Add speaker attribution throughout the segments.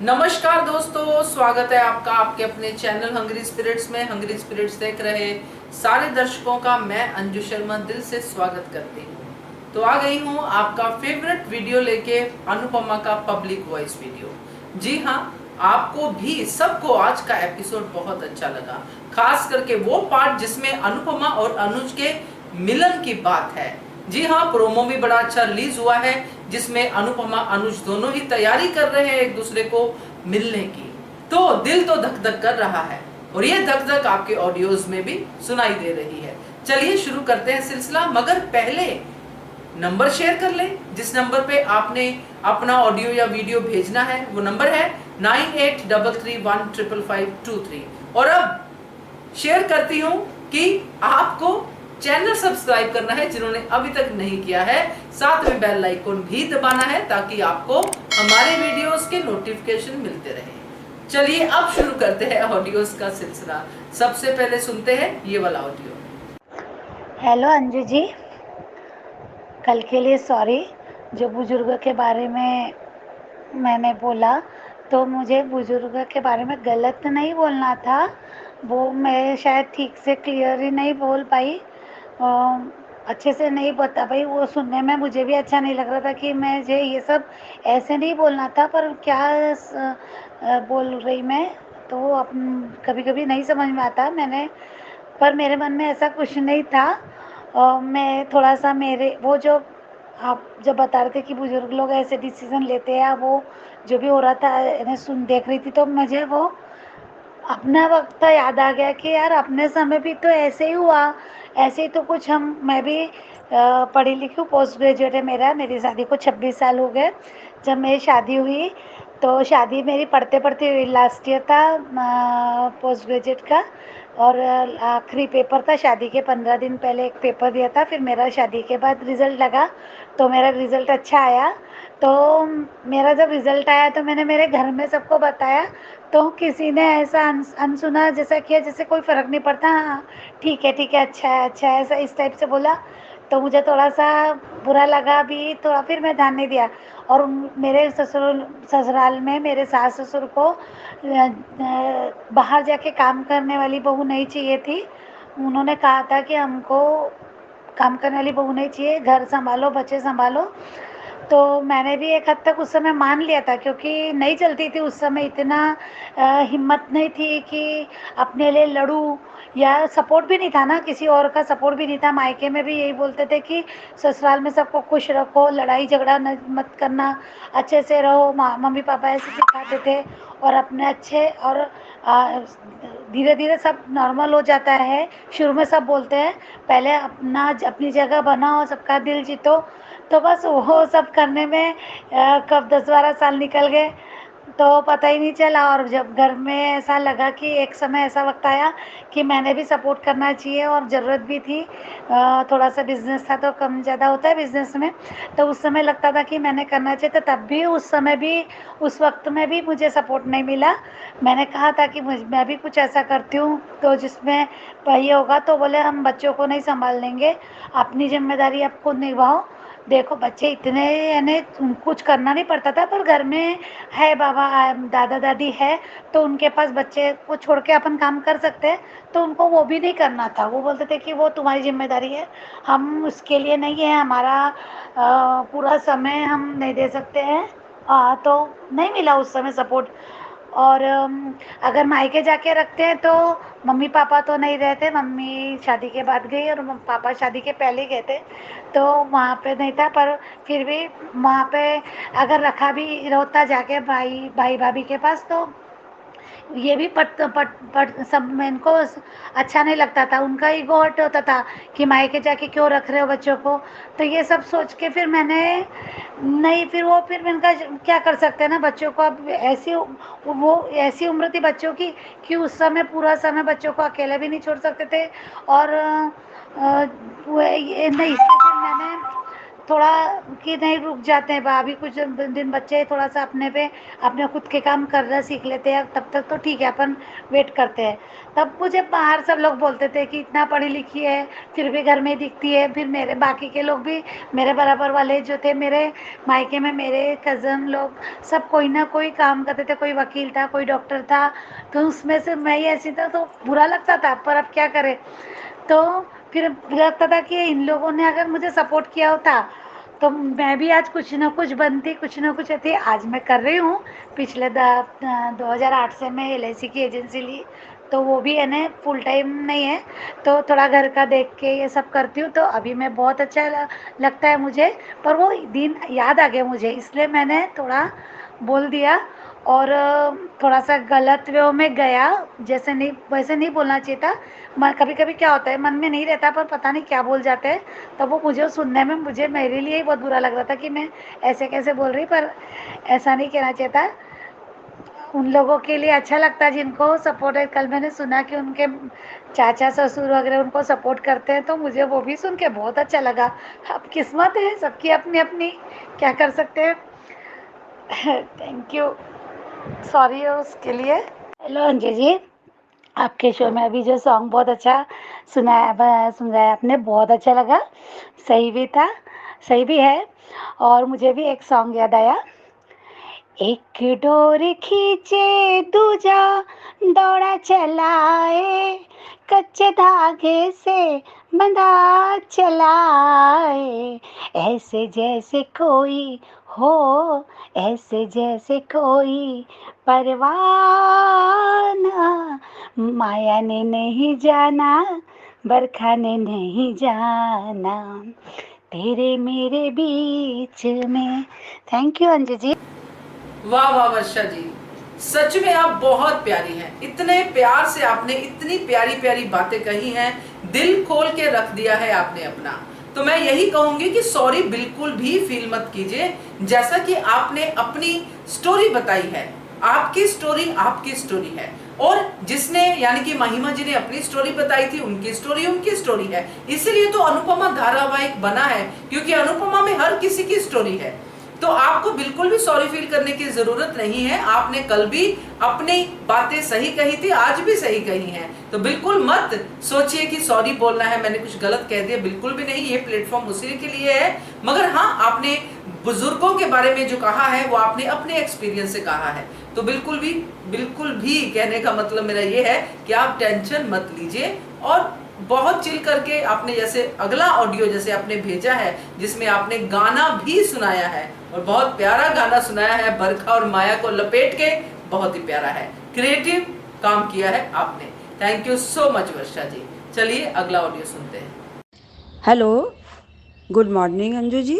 Speaker 1: नमस्कार दोस्तों, स्वागत है आपका आपके अपने चैनल हंग्री स्पिरिट्स में। हंग्री स्पिरिट्स देख रहे सारे दर्शकों का मैं अंजू शर्मा दिल से स्वागत करती हूँ। तो आ गई हूँ आपका फेवरेट वीडियो लेके, अनुपमा का पब्लिक वॉइस वीडियो। जी हाँ, आपको भी सबको आज का एपिसोड बहुत अच्छा लगा, खास करके वो पार्ट जिसमें अनुपमा और अनुज के मिलन की बात है। जी हाँ, प्रोमो भी बड़ा अच्छा रिलीज हुआ है जिसमें अनुपमा अनुज दोनों ही तैयारी कर रहे हैं एक दूसरे को मिलने की। तो दिल तो धक धक कर रहा है और ये धक धक आपके ऑडियोज में भी सुनाई दे रही है। चलिए शुरू करते हैं सिलसिला, मगर पहले नंबर शेयर कर लें। जिस नंबर पे आपने अपना ऑडियो या वीडियो भेजना है वो नंबर है 9833155523। और अब शेयर करती हूँ कि आपको चैनल सब्सक्राइब करना है जिन्होंने अभी तक नहीं किया है, साथ में बेल आइकन भी दबाना है ताकि आपको हमारे वीडियोस के नोटिफिकेशन मिलते रहे। चलिए अब शुरू करते हैं ऑडियोस का सिलसिला। सबसे पहले सुनते हैं ये वाला ऑडियो।
Speaker 2: हेलो अंजू जी, कल के लिए सॉरी। जो बुजुर्ग के बारे में मैंने बोला तो मुझे बुजुर्ग के बारे में गलत नहीं बोलना था, वो मैं शायद ठीक से क्लियर ही नहीं बोल पाई, अच्छे से नहीं बता पाई। वो सुनने में मुझे भी अच्छा नहीं लग रहा था कि मुझे ये सब ऐसे नहीं बोलना था, पर क्या बोल रही मैं तो कभी कभी नहीं समझ में आता मैंने, पर मेरे मन में ऐसा कुछ नहीं था। मैं थोड़ा सा मेरे वो जो आप जब बता रहे थे कि बुजुर्ग लोग ऐसे डिसीजन लेते हैं, वो जो भी हो रहा था मैं देख रही थी, तो मुझे वो अपना वक्त याद आ गया कि यार अपने समय भी तो ऐसे ही हुआ। ऐसे ही तो कुछ मैं भी पढ़ी लिखी हूँ, पोस्ट ग्रेजुएट है मेरी शादी को 26 साल हो गए। जब मेरी शादी हुई तो शादी मेरी पढ़ते पढ़ते हुई, लास्ट ईयर था पोस्ट ग्रेजुएट का, और आखिरी पेपर था शादी के 15 दिन पहले एक पेपर दिया था। फिर मेरा शादी के बाद रिज़ल्ट लगा तो मेरा रिज़ल्ट अच्छा आया। तो मेरा जब रिज़ल्ट आया तो मैंने मेरे घर में सबको बताया, तो किसी ने ऐसा अनसुना जैसा किया जैसे कोई फ़र्क नहीं पड़ता, हाँ ठीक है अच्छा है, ऐसा इस टाइप से बोला। तो मुझे थोड़ा सा बुरा लगा भी थोड़ा, फिर मैं ध्यान नहीं दिया। और मेरे ससुराल में मेरे सास ससुर को बाहर जाके काम करने वाली बहू नहीं चाहिए थी। उन्होंने कहा था कि हमको काम करने वाली बहू नहीं चाहिए, घर संभालो बच्चे संभालो। तो मैंने भी एक हद तक उस समय मान लिया था, क्योंकि नहीं चलती थी उस समय, इतना हिम्मत नहीं थी कि अपने लिए लड़ूं, या सपोर्ट भी नहीं था ना, किसी और का सपोर्ट भी नहीं था। मायके में भी यही बोलते थे कि ससुराल में सबको खुश रखो, लड़ाई झगड़ा मत करना, अच्छे से रहो। मम्मी पापा ऐसे सिखाते थे। और अपने अच्छे और धीरे धीरे सब नॉर्मल हो जाता है। शुरू में सब बोलते हैं पहले अपनी जगह बनाओ, सबका दिल जीतो। तो बस वो सब करने में कब 10-12 साल निकल गए तो पता ही नहीं चला। और जब घर में ऐसा लगा कि एक समय ऐसा वक्त आया कि मैंने भी सपोर्ट करना चाहिए और ज़रूरत भी थी, थोड़ा सा बिजनेस था तो कम ज़्यादा होता है बिजनेस में, तो उस समय लगता था कि मैंने करना चाहिए। तो तब भी उस समय भी उस वक्त में भी मुझे सपोर्ट नहीं मिला। मैंने कहा था कि मैं भी कुछ ऐसा करती हूँ तो जिसमें ये होगा, तो बोले हम बच्चों को नहीं संभाल लेंगे, अपनी जिम्मेदारी आप खुद निभाओ। देखो बच्चे इतने, यानी कुछ करना नहीं पड़ता था, पर घर में है बाबा दादा दादी है तो उनके पास बच्चे को छोड़ के अपन काम कर सकते हैं। तो उनको वो भी नहीं करना था, वो बोलते थे कि वो तुम्हारी जिम्मेदारी है, हम उसके लिए नहीं है, हमारा पूरा समय हम नहीं दे सकते हैं। तो नहीं मिला उस समय सपोर्ट। और अगर मायके जाके रखते हैं तो मम्मी पापा तो नहीं रहते, मम्मी शादी के बाद गई और पापा शादी के पहले गए थे, तो वहाँ पे नहीं था। पर फिर भी वहाँ पे अगर रखा भी होता जाके भाई भाई भाभी के पास, तो ये भी पट सब में इनको अच्छा नहीं लगता था, उनका ईगो हर्ट होता था कि मायके जाके क्यों रख रहे हो बच्चों को। तो ये सब सोच के फिर मैंने नहीं, फिर मैंने कहा क्या कर सकते हैं ना बच्चों को। अब वो ऐसी उम्र थी बच्चों की कि उस समय पूरा समय बच्चों को अकेले भी नहीं छोड़ सकते थे। और नहीं, इसलिए फिर मैंने थोड़ा कि नहीं रुक जाते हैं अभी कुछ दिन बच्चे थोड़ा सा अपने पे अपने खुद के काम करना सीख लेते हैं, तब तक तो ठीक है अपन वेट करते हैं। तब मुझे बाहर सब लोग बोलते थे कि इतना पढ़ी लिखी है फिर भी घर में ही दिखती है। फिर मेरे बाकी के लोग भी मेरे बराबर वाले जो थे मेरे मायके में, मेरे कज़न लोग सब कोई ना कोई काम करते थे, कोई वकील था, कोई डॉक्टर था, तो उसमें से मैं ही ऐसी था, तो बुरा लगता था पर अब क्या करें। तो फिर लगता था कि इन लोगों ने अगर मुझे सपोर्ट किया होता तो मैं भी आज कुछ ना कुछ बनती, कुछ ना कुछ थी। आज मैं कर रही हूँ। पिछले 2008 से मैं LIC की एजेंसी ली, तो वो भी है ना फुल टाइम नहीं है, तो थोड़ा घर का देख के ये सब करती हूँ। तो अभी मैं बहुत अच्छा लगता है मुझे, पर वो दिन याद आ गया मुझे, इसलिए मैंने थोड़ा बोल दिया। और थोड़ा सा गलत वे में गया, जैसे नहीं वैसे नहीं बोलना चाहिए था। कभी कभी क्या होता है मन में नहीं रहता पर पता नहीं क्या बोल जाते हैं, तब वो मुझे सुनने में मुझे मेरे लिए ही बहुत बुरा लग रहा था कि मैं ऐसे कैसे बोल रही, पर ऐसा नहीं कहना चाहिए था। उन लोगों के लिए अच्छा लगता है जिनको सपोर्ट है। कल मैंने सुना कि उनके चाचा ससुर वगैरह उनको सपोर्ट करते हैं, तो मुझे वो भी सुन के बहुत अच्छा लगा। अब किस्मत है सबकी अपनी अपनी, क्या कर सकते हैं। थैंक यू, सॉरी उसके लिए। हेलो अंजू जी, आपके शो में अभी जो सॉन्ग बहुत अच्छा सुनाया आपने, बहुत अच्छा लगा। सही भी था, सही भी है। और मुझे भी एक सॉन्ग याद आया, एक डोर खींचे दूजा दौड़ा चलाए, कच्चे धागे से बंधा चलाए, ऐसे जैसे कोई हो, ऐसे जैसे कोई परवाना, माया ने नहीं जाना, बरखा ने नहीं जाना, तेरे मेरे बीच में। Thank you Anju ji.
Speaker 1: वाह वाह वर्षा जी, सच में आप बहुत प्यारी हैं। इतने प्यार से आपने इतनी प्यारी प्यारी बातें कही हैं, दिल खोल के रख दिया है आपने अपना। तो मैं यही कहूंगी कि सॉरी बिल्कुल भी फील मत कीजिए। जैसा कि आपने अपनी स्टोरी बताई है, आपकी स्टोरी है, और जिसने यानी कि महिमा जी ने अपनी स्टोरी बताई थी, उनकी स्टोरी है। इसीलिए तो अनुपमा धारावाहिक बना है, क्योंकि अनुपमा में हर किसी की स्टोरी है। तो आपको बिल्कुल भी सॉरी फील करने की जरूरत नहीं है। आपने कल भी अपनी बातें सही कही थी, आज भी सही कही हैं। तो बिल्कुल मत सोचिए कि सॉरी बोलना है, मैंने कुछ गलत कह दिया, बिल्कुल भी नहीं। ये प्लेटफॉर्म उसी के लिए है। मगर हाँ, आपने बुजुर्गों के बारे में जो कहा है वो आपने अपने एक्सपीरियंस से कहा है, तो बिल्कुल भी कहने का मतलब मेरा ये है कि आप टेंशन मत लीजिए। और बहुत चिल करके आपने, जैसे अगला ऑडियो जैसे आपने भेजा है जिसमें आपने गाना भी सुनाया है, और बहुत प्यारा गाना सुनाया है, बरखा और माया को लपेट के, बहुत ही प्यारा है। क्रिएटिव काम किया है आपने। थैंक यू सो मच वर्षा जी। चलिए अगला ऑडियो सुनते हैं।
Speaker 3: Hello, good morning Anju ji,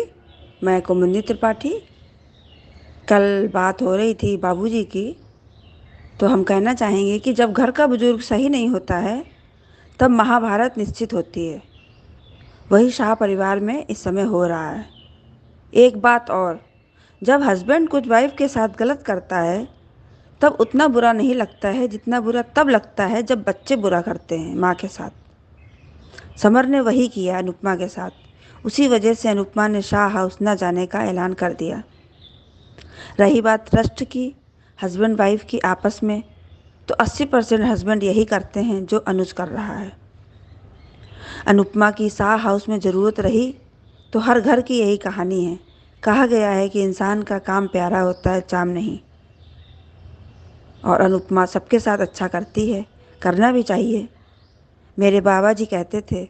Speaker 3: मैं कुमुदनी त्रिपाठी। कल बात हो रही थी बाबूजी की, तो हम कहना चाहेंगे कि जब घर का बुजुर्ग सही नहीं होता है तब महाभारत निश्चित होती है। वही शाह परिवार में इस समय हो रहा है। एक बात और, जब हस्बैंड कुछ वाइफ के साथ गलत करता है तब उतना बुरा नहीं लगता है जितना बुरा तब लगता है जब बच्चे बुरा करते हैं माँ के साथ। समर ने वही किया अनुपमा के साथ। उसी वजह से अनुपमा ने शाह हाउस न जाने का ऐलान कर दिया। रही बात ट्रस्ट की, हस्बैंड वाइफ की आपस में, तो 80% हस्बैंड यही करते हैं जो अनुज कर रहा है। अनुपमा की शाह हाउस में ज़रूरत रही तो हर घर की यही कहानी है। कहा गया है कि इंसान का काम प्यारा होता है, चाम नहीं। और अनुपमा सबके साथ अच्छा करती है, करना भी चाहिए। मेरे बाबा जी कहते थे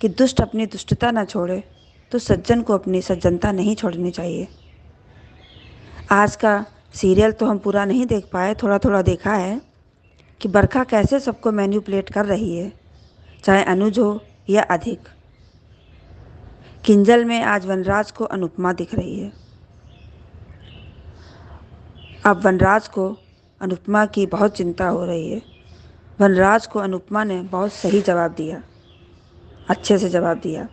Speaker 3: कि दुष्ट अपनी दुष्टता न छोड़े तो सज्जन को अपनी सज्जनता नहीं छोड़नी चाहिए। आज का सीरियल तो हम पूरा नहीं देख पाए, थोड़ा थोड़ा देखा है कि बरखा कैसे सबको मैन्युपुलेट कर रही है, चाहे अनुज हो या अधिक। किंजल में आज वनराज को अनुपमा दिख रही है। अब वनराज को अनुपमा की बहुत चिंता हो रही है। वनराज को अनुपमा ने बहुत सही जवाब दिया, अच्छे से जवाब दिया।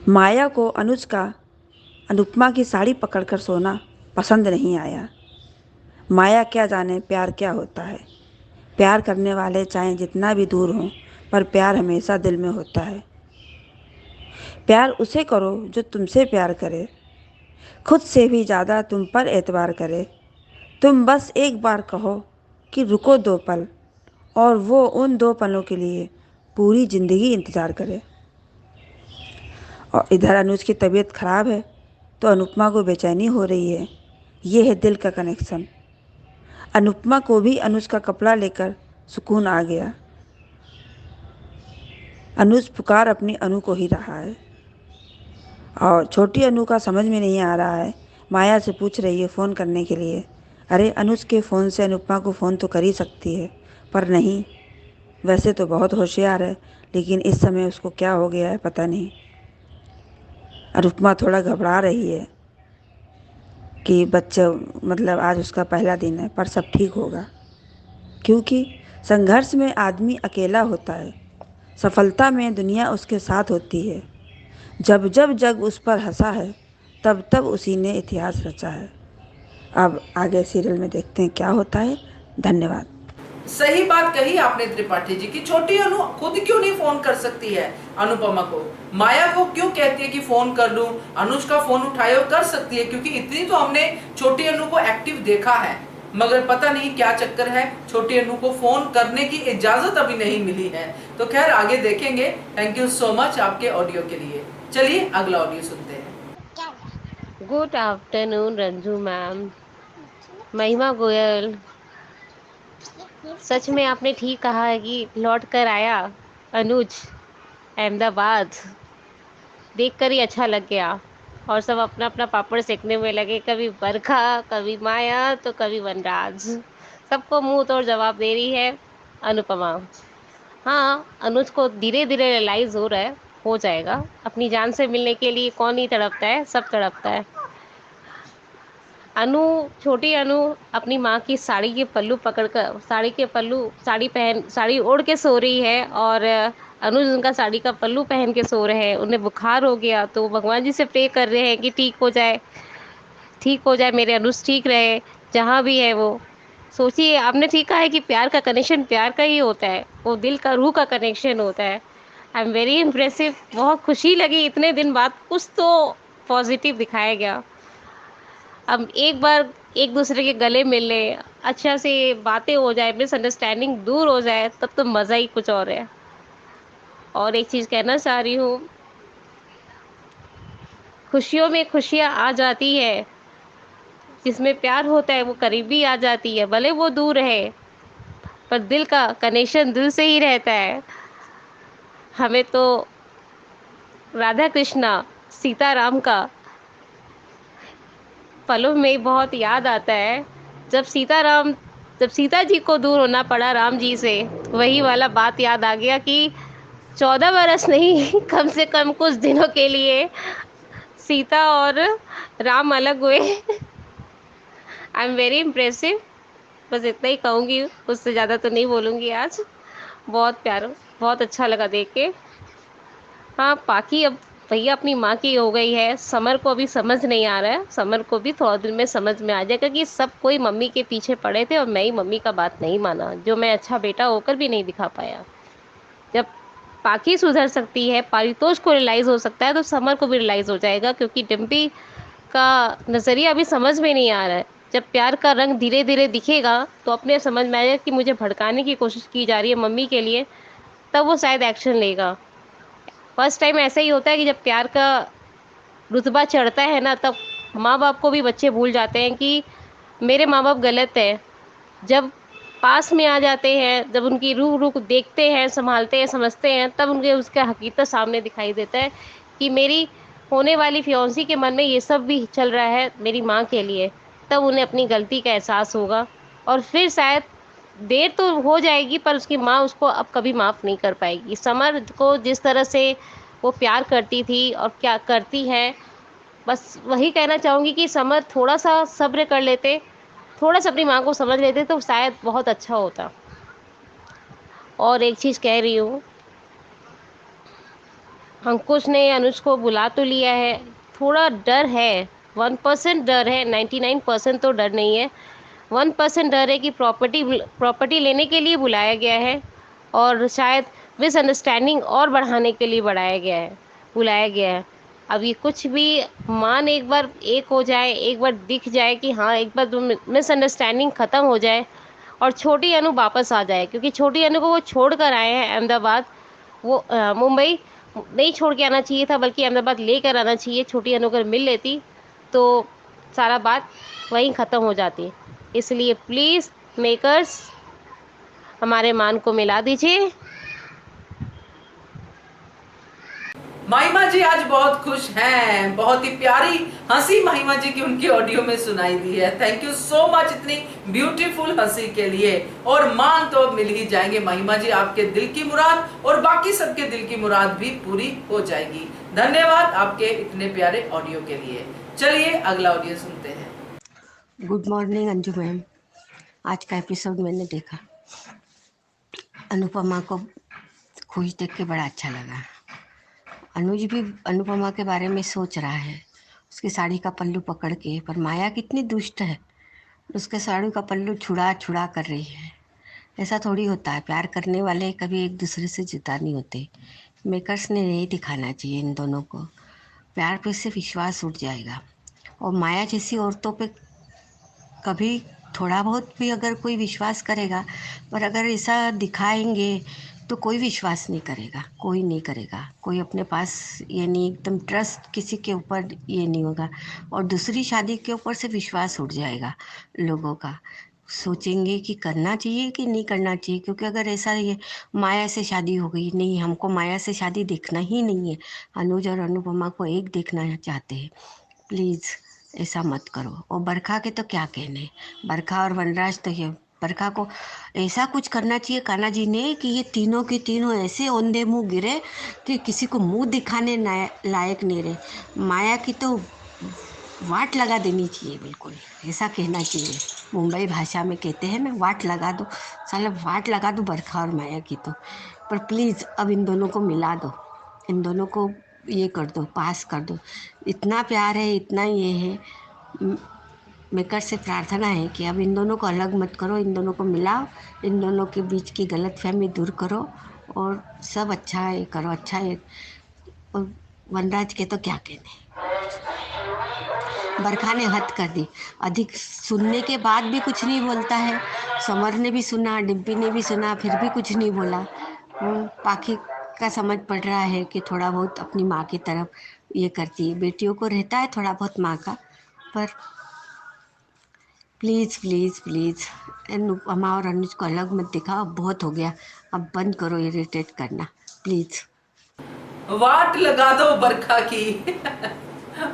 Speaker 3: माया को अनुज का अनुपमा की साड़ी पकड़कर सोना पसंद नहीं आया। माया क्या जाने प्यार क्या होता है। प्यार करने वाले चाहे जितना भी दूर हों, पर प्यार हमेशा दिल में होता है। प्यार उसे करो जो तुमसे प्यार करे, खुद से भी ज़्यादा तुम पर एतबार करे। तुम बस एक बार कहो कि रुको 2 पल, और वो उन 2 पलों के लिए पूरी ज़िंदगी इंतज़ार करे। और इधर अनुज की तबीयत खराब है तो अनुपमा को बेचैनी हो रही है। ये है दिल का कनेक्शन। अनुपमा को भी अनुज का कपड़ा लेकर सुकून आ गया। अनुज पुकार अपनी अनु को ही रहा है, और छोटी अनु का समझ में नहीं आ रहा है। माया से पूछ रही है फ़ोन करने के लिए। अरे अनुज के फ़ोन से अनुपमा को फ़ोन तो कर ही सकती है, पर नहीं, वैसे तो बहुत होशियार है, लेकिन इस समय उसको क्या हो गया है पता नहीं। अनुपमा थोड़ा घबरा रही है कि बच्चे मतलब आज उसका पहला दिन है, पर सब ठीक होगा, क्योंकि संघर्ष में आदमी अकेला होता है, सफलता में दुनिया उसके साथ होती है। जब जब जग उस पर हंसा है, तब तब उसी ने इतिहास रचा है। अब आगे सीरियल में देखते हैं क्या होता है। धन्यवाद।
Speaker 1: सही बात कही आपने त्रिपाठी जी की। छोटी अनु खुद क्यों नहीं फोन कर सकती है अनुपमा को? माया को क्यों कहती है कि फोन कर लूं? अनुज का फोन उठाए और कर सकती है, क्योंकि इतनी तो हमने छोटी अनु को एक्टिव देखा है। मगर पता नहीं क्या चक्कर है, छोटी अनु को फोन करने की इजाजत अभी नहीं मिली है। तो खैर आगे देखेंगे। थैंक यू सो मच आपके ऑडियो के लिए। चलिए अगला ऑडियो सुनते हैं।
Speaker 4: गुड आफ्टरनून रंजू मैम, महिमा गोयल। सच में आपने ठीक कहा है कि लौट कर आया अनुज अहमदाबाद, देखकर ही अच्छा लग गया। और सब अपना अपना पापड़ सेकने में लगे, कभी बरखा, कभी माया, तो कभी वनराज। सबको मुंह तोड़ जवाब दे रही है अनुपमा। हाँ, अनुज को धीरे धीरे रियलाइज हो रहा है, हो जाएगा। अपनी जान से मिलने के लिए कौन ही तड़पता है, सब तड़पता है। अनु, छोटी अनु अपनी माँ की साड़ी के पल्लू पकड़कर, साड़ी ओढ़ के सो रही है, और अनुज उनका साड़ी का पल्लू पहन के सो रहे हैं। उन्हें बुखार हो गया तो भगवान जी से प्रे कर रहे हैं कि ठीक हो जाए, मेरे अनुज ठीक रहे जहाँ भी है वो। सोचिए, आपने ठीक कहा है कि प्यार का कनेक्शन प्यार का ही होता है, वो दिल का, रूह का कनेक्शन होता है। I am very impressive. बहुत खुशी लगी, इतने दिन बाद कुछ तो पॉजिटिव दिखाया गया। अब एक बार एक दूसरे के गले मिल ले, अच्छा से बातें हो जाए, मिसअंडरस्टैंडिंग दूर हो जाए, तब तो मज़ा ही कुछ और है। और एक चीज़ कहना चाह रही हूँ, खुशियों में खुशियाँ आ जाती है, जिसमें प्यार होता है वो करीबी आ जाती है, भले वो दूर है, पर दिल का कनेक्शन दिल से ही रहता है। हमें तो राधा कृष्णा सीताराम का पलों में बहुत याद आता है। जब सीता जी को दूर होना पड़ा राम जी से, वही वाला बात याद आ गया कि 14 बरस नहीं कम से कम कुछ दिनों के लिए सीता और राम अलग हुए। I am very impressive. बस इतना ही कहूँगी, उससे ज़्यादा तो नहीं बोलूँगी आज। बहुत प्यारा, बहुत अच्छा लगा देख के। हाँ, बाकी अब भैया अपनी माँ की हो गई है, समर को अभी समझ नहीं आ रहा है। समर को भी थोड़ा दिन में समझ में आ जाएगा कि सब कोई मम्मी के पीछे पड़े थे और मैं ही मम्मी का बात नहीं माना, जो मैं अच्छा बेटा होकर भी नहीं दिखा पाया। जब पाकी सुधर सकती है, पारितोष को रियलाइज़ हो सकता है, तो समर को भी रियलाइज़ हो जाएगा, क्योंकि डिम्पी का नज़रिया अभी समझ में नहीं आ रहा है। जब प्यार का रंग धीरे धीरे दिखेगा तो अपने समझ में आएगा कि मुझे भड़काने की कोशिश की जा रही है मम्मी के लिए, तब वो शायद एक्शन लेगा। फर्स्ट टाइम ऐसा ही होता है कि जब प्यार का रुतबा चढ़ता है ना, तब माँ बाप को भी बच्चे भूल जाते हैं कि मेरे माँ बाप गलत है। जब पास में आ जाते हैं, जब उनकी रूह रूह को देखते हैं, संभालते हैं, समझते हैं, तब उनके उसका हकीकत सामने दिखाई देता है कि मेरी होने वाली फियांसी के मन में ये सब भी चल रहा है मेरी माँ के लिए। तब उन्हें अपनी गलती का एहसास होगा, और फिर शायद देर तो हो जाएगी, पर उसकी माँ उसको अब कभी माफ़ नहीं कर पाएगी। समर को जिस तरह से वो प्यार करती थी और क्या करती है, बस वही कहना चाहूँगी कि समर थोड़ा सा सब्र कर लेते, थोड़ा सा अपनी माँ को समझ लेते, तो शायद बहुत अच्छा होता। और एक चीज़ कह रही हूँ, अंकुश ने अनुज को बुला तो लिया है, थोड़ा डर है, 1% डर है, 99% तो डर नहीं है। 1% डर है कि प्रॉपर्टी लेने के लिए बुलाया गया है, और शायद मिसअंडरस्टैंडिंग और बढ़ाने के लिए बढ़ाया गया है। बुलाया गया है। अब ये कुछ भी मान एक बार एक हो जाए, एक बार दिख जाए कि हाँ, एक बार मिसअंडरस्टैंडिंग ख़त्म हो जाए और छोटी अनु वापस आ जाए, क्योंकि छोटी अनु को वो छोड़ कर आए हैं अहमदाबाद। वो मुंबई नहीं छोड़ के आना चाहिए था, बल्कि अहमदाबाद लेकर आना चाहिए। छोटी अनु अगर मिल लेती तो सारा बात वहीं ख़त्म हो जाती। इसलिए प्लीज़ मेकर्स हमारे मान को मिला दीजिए।
Speaker 1: महिमा जी आज बहुत खुश हैं, बहुत ही प्यारी हंसी महिमा जी की उनकी ऑडियो में सुनाई दी है। थैंक यू सो मच इतनी ब्यूटीफुल हंसी के लिए। और मान तो अब मिल ही जाएंगे महिमा जी, आपके दिल की मुराद और बाकी सबके दिल की मुराद भी पूरी हो जाएगी। धन्यवाद आपके इतने प्यारे ऑडियो के लिए। चलिए अगला ऑडियो सुनते हैं।
Speaker 5: Good morning Anju ma'am. आज का एपिसोड मैंने देखा, अनुपमा को खुश देख के बड़ा अच्छा लगा। अनुज भी अनुपमा के बारे में सोच रहा है, उसकी साड़ी का पल्लू पकड़ के, पर माया कितनी दुष्ट है, उसके साड़ी का पल्लू छुड़ा छुड़ा कर रही है। ऐसा थोड़ी होता है, प्यार करने वाले कभी एक दूसरे से जुदा नहीं होते। मेकर्स ने यही दिखाना चाहिए इन दोनों को। प्यार पे से विश्वास उठ जाएगा। और माया जैसी औरतों पे कभी थोड़ा बहुत भी अगर कोई विश्वास करेगा, पर अगर ऐसा दिखाएंगे तो कोई विश्वास नहीं करेगा, कोई नहीं करेगा। कोई अपने पास ये नहीं, एकदम ट्रस्ट किसी के ऊपर ये नहीं होगा। और दूसरी शादी के ऊपर से विश्वास उठ जाएगा लोगों का। सोचेंगे कि करना चाहिए कि नहीं करना चाहिए, क्योंकि अगर ऐसा ये माया से शादी हो गई, नहीं हमको माया से शादी देखना ही नहीं है, अनुज और अनुपमा को एक देखना चाहते हैं, प्लीज़ ऐसा मत करो। और बरखा के तो क्या कहने, बरखा और वनराज तो ये बरखा को ऐसा कुछ करना चाहिए कान्हा जी ने कि ये तीनों के तीनों ऐसे औंधे मुंह गिरे कि किसी को मुंह दिखाने लायक नहीं रहे। माया की तो वाट लगा देनी चाहिए, बिल्कुल ऐसा कहना चाहिए। मुंबई भाषा में कहते हैं ना, वाट लगा दो, साला वाट लगा दो बरखा और माया की तो। पर प्लीज़ अब इन दोनों को मिला दो, इन दोनों को ये कर दो, पास कर दो। इतना प्यार है, इतना ये है। मेकर से प्रार्थना है कि अब इन दोनों को अलग मत करो, इन दोनों को मिलाओ, इन दोनों के बीच की गलतफहमी दूर करो और सब अच्छा है करो, अच्छा है। और वनराज के तो क्या कहने, बरखा ने हद कर दी। अधिक सुनने के बाद भी कुछ नहीं बोलता है। समर ने भी सुना, डिम्पी ने भी सुना, फिर भी कुछ नहीं बोला। पाखी का समझ पड़ रहा है कि थोड़ा बहुत अपनी माँ की तरफ ये करती है। बेटियों को रहता है थोड़ा बहुत माँ का, पर प्लीज़ प्लीज़ प्लीज़ अनुपमा और अनुज को अलग मत दिखाओ। बहुत हो गया, अब बंद करो इरिटेट करना प्लीज़।
Speaker 1: वाट लगा दो बरखा की।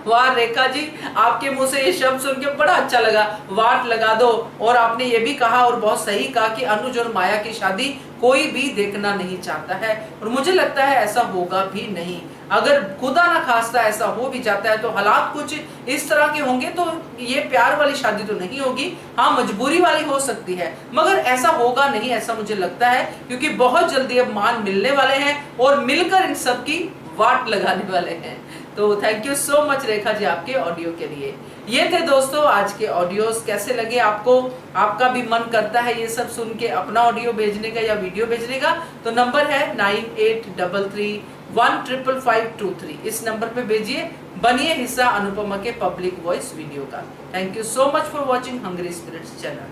Speaker 1: वाह रेखा जी, आपके मुंह से ये शब्द सुन के बड़ा अच्छा लगा, वाट लगा दो। और आपने ये भी कहा और बहुत सही कहा कि अनुज और माया की शादी कोई भी देखना नहीं चाहता है, और मुझे लगता है ऐसा होगा भी नहीं। अगर खुदा ना खास्ता ऐसा हो भी जाता है तो हालात कुछ इस तरह के होंगे तो ये प्यार वाली शादी तो नहीं होगी, हाँ मजबूरी वाली हो सकती है, मगर ऐसा होगा नहीं, ऐसा मुझे लगता है, क्योंकि बहुत जल्दी अब मान मिलने वाले हैं और मिलकर इन सब की वाट लगाने वाले हैं। तो thank you so much Rekha ji आपके ऑडियो के लिए। ये थे दोस्तों आज के ऑडियोज। कैसे लगे आपको? आपका भी मन करता है ये सब सुन के अपना ऑडियो भेजने का या वीडियो भेजने का? तो नंबर है 9833155523। इस नंबर पे भेजिए, बनिए हिस्सा अनुपमा के पब्लिक वॉइस वीडियो का। Thank you so much for watching hungry spirits channel.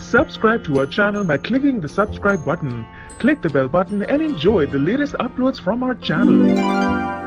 Speaker 6: Subscribe to our channel by clicking the subscribe button. Click the bell button and enjoy the latest uploads from our channel.